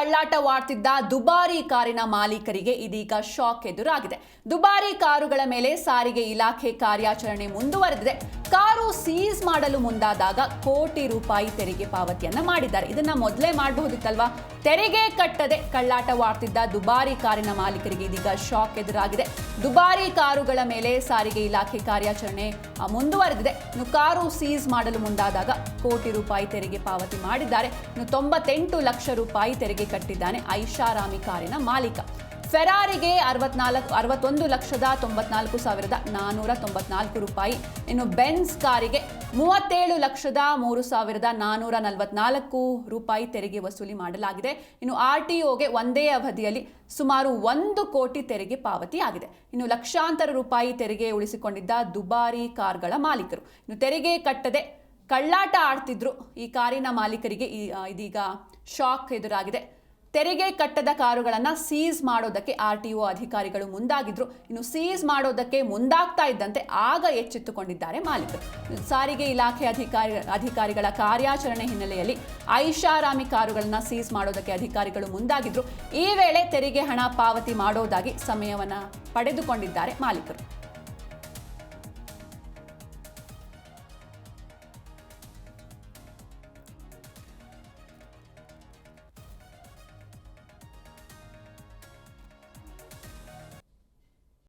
ಕಳ್ಳಾಟವಾಡ್ತಿದ್ದ ದುಬಾರಿ ಕಾರಿನ ಮಾಲೀಕರಿಗೆ ಇದೀಗ ಶಾಕ್ ಎದುರಾಗಿದೆ. ದುಬಾರಿ ಕಾರುಗಳ ಮೇಲೆ ಸಾರಿಗೆ ಇಲಾಖೆ ಕಾರ್ಯಾಚರಣೆ ಮುಂದುವರೆದಿದೆ. ಕಾರು ಸೀಸ್ ಮಾಡಲು ಮುಂದಾದಾಗ ಕೋಟಿ ರೂಪಾಯಿ ತೆರಿಗೆ ಪಾವತಿಯನ್ನ ಮಾಡಿದ್ದಾರೆ. ಇದನ್ನ ಮೊದಲೇ ಮಾಡಬಹುದಿತ್ತಲ್ವಾ? ತೆರಿಗೆ ಕಟ್ಟದೆ ಕಳ್ಳಾಟವಾಡ್ತಿದ್ದ ದುಬಾರಿ ಕಾರಿನ ಮಾಲೀಕರಿಗೆ ಇದೀಗ ಶಾಕ್ ಎದುರಾಗಿದೆ. ದುಬಾರಿ ಕಾರುಗಳ ಮೇಲೆ ಸಾರಿಗೆ ಇಲಾಖೆ ಕಾರ್ಯಾಚರಣೆ ಮುಂದುವರೆದಿದೆ. ಇನ್ನು ಕಾರು ಸೀಸ್ ಮಾಡಲು ಮುಂದಾದಾಗ ಕೋಟಿ ರೂಪಾಯಿ ತೆರಿಗೆ ಪಾವತಿ ಮಾಡಿದ್ದಾರೆ. ಇನ್ನು 98 ಲಕ್ಷ ರೂಪಾಯಿ ತೆರಿಗೆ ಕಟ್ಟಿದ್ದಾನೆ ಐಷಾರಾಮಿ ಕಾರಿನ ಮಾಲೀಕ. ಫೆರಾರಿಗೆ 61,94,494 ರೂಪಾಯಿ. ಇನ್ನು ಬೆನ್ಸ್ ಕಾರಿಗೆ 37,03,444 ರೂಪಾಯಿ ತೆರಿಗೆ ವಸೂಲಿ ಮಾಡಲಾಗಿದೆ. ಇನ್ನು RTOಗೆ ಒಂದೇ ಅವಧಿಯಲ್ಲಿ ಸುಮಾರು 1 ಕೋಟಿ ತೆರಿಗೆ ಪಾವತಿಯಾಗಿದೆ. ಇನ್ನು ಲಕ್ಷಾಂತರ ರೂಪಾಯಿ ತೆರಿಗೆ ಉಳಿಸಿಕೊಂಡಿದ್ದ ದುಬಾರಿ ಕಾರ್ಗಳ ಮಾಲೀಕರು ಇನ್ನು ತೆರಿಗೆ ಕಟ್ಟದೆ ಕಳ್ಳಾಟ ಆಡ್ತಿದ್ರು. ಈ ಕಾರಿನ ಮಾಲೀಕರಿಗೆ ಇದೀಗ ಶಾಕ್ ಎದುರಾಗಿದೆ. ತೆರಿಗೆ ಕಟ್ಟದ ಕಾರುಗಳನ್ನು ಸೀಸ್ ಮಾಡೋದಕ್ಕೆ RTO ಅಧಿಕಾರಿಗಳು ಮುಂದಾಗಿದ್ರು. ಇನ್ನು ಸೀಸ್ ಮಾಡೋದಕ್ಕೆ ಮುಂದಾಗ್ತಾ ಇದ್ದಂತೆ ಆಗ ಎಚ್ಚೆತ್ತುಕೊಂಡಿದ್ದಾರೆ ಮಾಲೀಕರು. ಸಾರಿಗೆ ಇಲಾಖೆ ಅಧಿಕಾರಿಗಳ ಕಾರ್ಯಾಚರಣೆ ಹಿನ್ನೆಲೆಯಲ್ಲಿ ಐಷಾರಾಮಿ ಕಾರುಗಳನ್ನು ಸೀಸ್ ಮಾಡೋದಕ್ಕೆ ಅಧಿಕಾರಿಗಳು ಮುಂದಾಗಿದ್ರು. ಈ ವೇಳೆ ತೆರಿಗೆ ಹಣ ಪಾವತಿ ಮಾಡೋದಾಗಿ ಸಮಯವನ್ನು ಪಡೆದುಕೊಂಡಿದ್ದಾರೆ ಮಾಲೀಕರು.